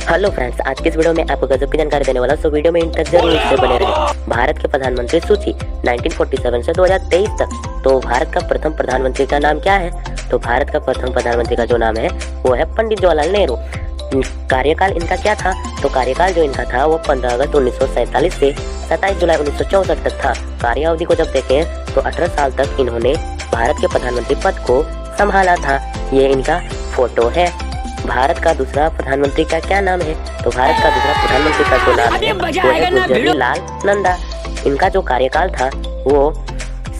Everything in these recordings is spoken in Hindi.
हेलो फ्रेंड्स, आज की इस वीडियो में आपको गजब की जानकारी देने वाला हूं, सो वीडियो में इंटर जरूर से बने रहें। भारत के प्रधानमंत्री सूची 1947 से 2023 तक। तो भारत का प्रथम प्रधानमंत्री का नाम क्या है? तो भारत का प्रथम प्रधानमंत्री का जो नाम है वो है पंडित जवाहरलाल नेहरू। कार्यकाल इनका क्या था? तो कार्यकाल जो इनका था वो 15 अगस्त 1947 से 27 जुलाई 1964 तक था। कार्य अवधि को जब देखें तो 18 साल तक इन्होंने भारत के प्रधानमंत्री पद को संभाला था। ये इनका फोटो है। भारत का दूसरा प्रधानमंत्री का क्या नाम है? तो भारत का दूसरा प्रधानमंत्री का जो नाम है वो है गुलज़ारी लाल नंदा। इनका जो कार्यकाल था वो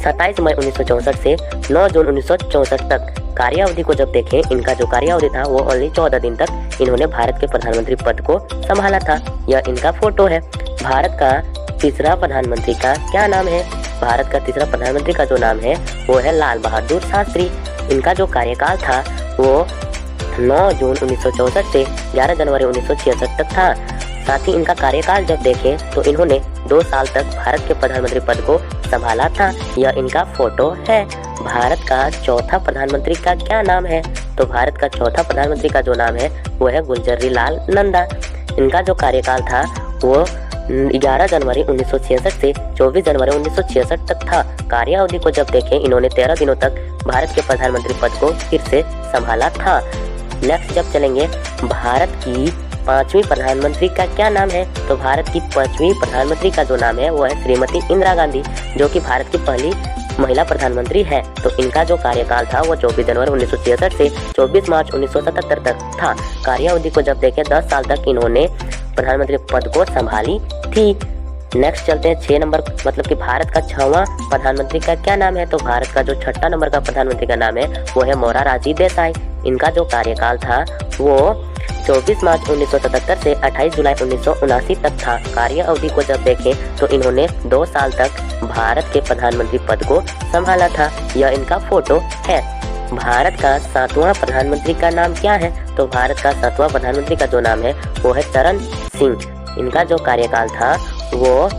27 मई 1964 से 9 जून 1964 तक। कार्य अवधि को जब देखें, इनका जो कार्य अवधि था वो ओनली 14 दिन तक इन्होंने भारत के प्रधानमंत्री पद को संभाला था। यह इनका फोटो है। भारत का तीसरा प्रधानमंत्री का क्या नाम है? भारत का तीसरा प्रधानमंत्री का जो नाम है वो है लाल बहादुर शास्त्री। इनका जो कार्यकाल था वो 9 जून 1964 से 11 जनवरी 1966 तक था। साथ ही इनका कार्यकाल जब देखें तो इन्होंने 2 साल तक भारत के प्रधानमंत्री पद को संभाला था। यह इनका फोटो है। भारत का चौथा प्रधानमंत्री का क्या नाम है? तो भारत का चौथा प्रधानमंत्री का जो नाम है वो है गुलज़ारी लाल नंदा। इनका जो कार्यकाल था वो 11 जनवरी 1966 से 24 जनवरी 1966 तक था। कार्य अवधि को जब देखें, इन्होंने 13 दिनों तक भारत के प्रधानमंत्री पद को फिर से संभाला था। नेक्स्ट जब चलेंगे, भारत की 5वीं प्रधानमंत्री का क्या नाम है? तो भारत की 5वीं प्रधानमंत्री का जो नाम है वो है श्रीमती इंदिरा गांधी, जो कि भारत की पहली महिला प्रधानमंत्री है। तो इनका जो कार्यकाल था वो 24 जनवरी 1966 से 24 मार्च 1977 तक था। कार्य अवधि को जब देखें 10 साल तक इन्होंने प्रधानमंत्री पद को संभाली थी। नेक्स्ट चलते हैं 6 नंबर, मतलब कि भारत का 6वां प्रधानमंत्री का क्या नाम है? तो भारत का जो 6ठा नंबर का प्रधानमंत्री का नाम है वो है मोरारजी देसाई। इनका जो कार्यकाल था वो 24 मार्च 1977 से 28 जुलाई 1979 तक था। कार्य अवधि को जब देखें तो इन्होंने 2 साल तक भारत के प्रधानमंत्री पद को संभाला था। यह इनका फोटो है। भारत का 7वां प्रधानमंत्री का नाम क्या है? तो भारत का 7वां प्रधानमंत्री का जो नाम है वो है चरण सिंह। इनका जो कार्यकाल था वो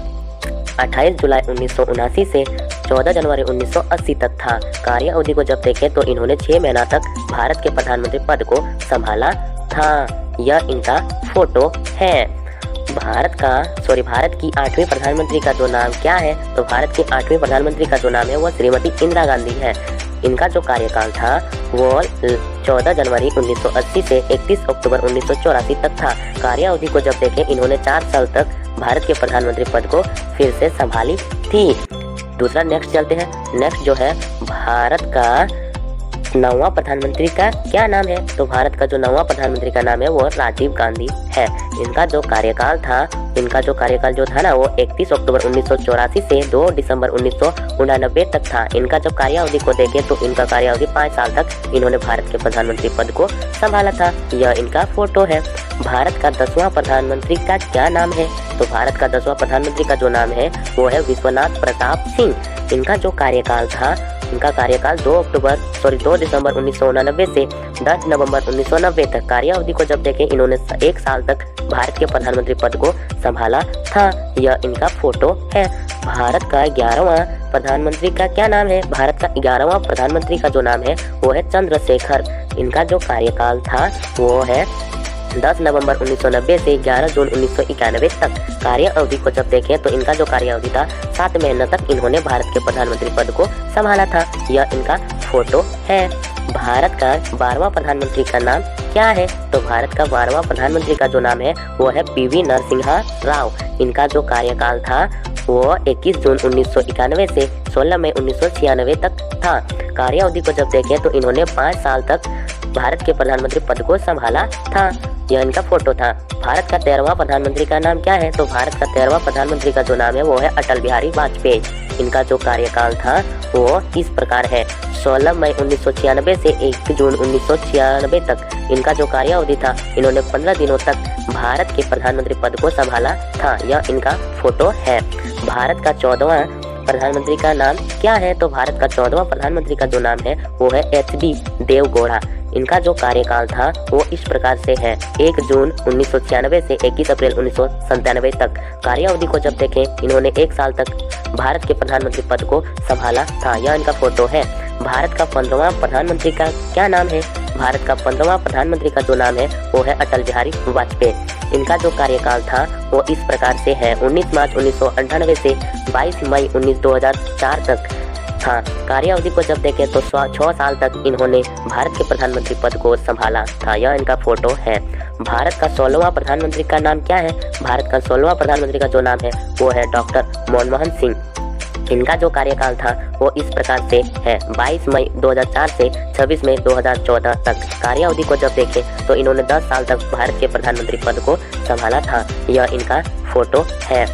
28 जुलाई 1979 से 14 जनवरी 1980 तक था। कार्य अवधि को जब देखें तो इन्होंने 6 महीना तक भारत के प्रधानमंत्री पद को संभाला था। यह इनका फोटो है। भारत की 8वीं प्रधानमंत्री का जो नाम क्या है? तो भारत की 8वीं प्रधानमंत्री का जो नाम है वो श्रीमती इंदिरा गांधी है। इनका जो कार्यकाल था वो 14 जनवरी 1980 से 31 अक्टूबर 1984 तक था। कार्य अवधि को जब देखें, इन्होंने 4 साल तक भारत के प्रधानमंत्री पद को फिर से संभाली थी। दूसरा नेक्स्ट चलते हैं। नेक्स्ट जो है, भारत का 9वां प्रधानमंत्री का क्या नाम है? तो भारत का जो 9वां प्रधानमंत्री का नाम है वो राजीव गांधी है। इनका जो कार्यकाल था ना वो 31 अक्टूबर 1984 से 2 दिसंबर 1989 तक था। इनका जब कार्य अवधि को देखें तो इनका कार्य अवधि 5 साल तक इन्होंने भारत के प्रधानमंत्री पद को संभाला था। यह इनका फोटो है। भारत का 10वां प्रधानमंत्री का क्या नाम है? तो भारत का 10वां प्रधानमंत्री का जो नाम है वो है विश्वनाथ प्रताप सिंह। इनका जो कार्यकाल था, इनका कार्यकाल 2 दिसंबर 1989 से 10 नवंबर 1990 तक। कार्य अवधि को जब देखें, इन्होंने 1 साल तक भारत के प्रधानमंत्री पद को संभाला था। यह इनका फोटो है। भारत का 11वां प्रधानमंत्री का क्या नाम है? भारत का 11वां प्रधानमंत्री का जो नाम है वो है चंद्रशेखर। इनका जो कार्यकाल था वो है 10 नवंबर 1990 से 11 जून 1991 तक। कार्य अवधि को जब देखें तो इनका जो कार्य अवधि था 7 महीने तक इन्होंने भारत के प्रधानमंत्री पद को संभाला था। यह इनका फोटो है। भारत का 12वां प्रधानमंत्री का नाम क्या है? तो भारत का 12वां प्रधानमंत्री का जो नाम है वो है पीवी नरसिम्हा राव। इनका जो कार्यकाल था वो 21 जून 1991 से 16 मई 1996 तक था। कार्य अवधि को जब देखें तो इन्होंने 5 साल तक भारत के प्रधानमंत्री पद को संभाला था। यह इनका फोटो था। भारत का 13वां प्रधानमंत्री का नाम क्या है? तो भारत का 13वां प्रधानमंत्री का जो नाम है वो है अटल बिहारी वाजपेयी। इनका जो कार्यकाल था वो इस प्रकार है। 16 मई 1996 से 1 जून 1996 तक इनका जो कार्य अवधि था, इन्होंने 15 दिनों तक भारत के प्रधानमंत्री पद को संभाला था। यह इनका फोटो है। भारत का 14वां प्रधानमंत्री का नाम क्या है? तो भारत का 14वां प्रधानमंत्री का जो नाम है वो है HD देवगौड़ा। इनका जो कार्यकाल था वो इस प्रकार से है। 1 जून 1996 से 21 अप्रैल 1997 तक। कार्य अवधि को जब देखें, इन्होंने 1 साल तक भारत के प्रधानमंत्री पद को संभाला था। यह इनका फोटो है। भारत का 15वां प्रधानमंत्री का क्या नाम है? भारत का 15वां प्रधानमंत्री का जो नाम है वो है अटल बिहारी वाजपेयी। इनका जो कार्यकाल था वो इस प्रकार से है, 19 मार्च 1998 से 22 मई 2004 तक था। कार्यावधि को जब देखें तो 6 साल तक इन्होंने भारत के प्रधानमंत्री पद को संभाला था। यह इनका फोटो है। भारत का 16वां प्रधानमंत्री का नाम क्या है? भारत का 16वां प्रधानमंत्री का जो नाम है वो है डॉक्टर मनमोहन सिंह। इनका जो कार्यकाल था वो इस प्रकार से है, 22 मई 2004 से 26 मई 2014 तक। कार्यावधि को जब देखें तो इन्होंने 10 साल तक भारत के प्रधानमंत्री पद को संभाला था। यह इनका फोटो है।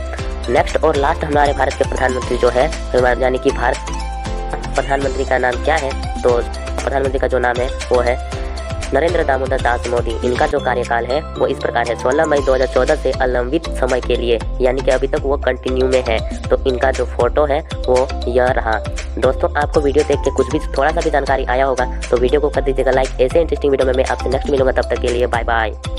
नेक्स्ट और लास्ट हमारे भारत के प्रधानमंत्री जो है, यानी कि भारत प्रधानमंत्री का नाम क्या है? तो प्रधानमंत्री का जो नाम है वो है नरेंद्र दामोदर दास मोदी। इनका जो कार्यकाल है वो इस प्रकार है, 16 मई 2014 से अलंबित समय के लिए, यानी कि अभी तक वो कंटिन्यू में है। तो इनका जो फोटो है वो यह रहा। दोस्तों, आपको वीडियो देख के कुछ भी थोड़ा सा भी जानकारी आया होगा तो वीडियो को कर दीजिएगा लाइक। ऐसे इंटरेस्टिंग वीडियो में मैं आपसे नेक्स्ट मिलूंगा, तब तक के लिए बाय बाय।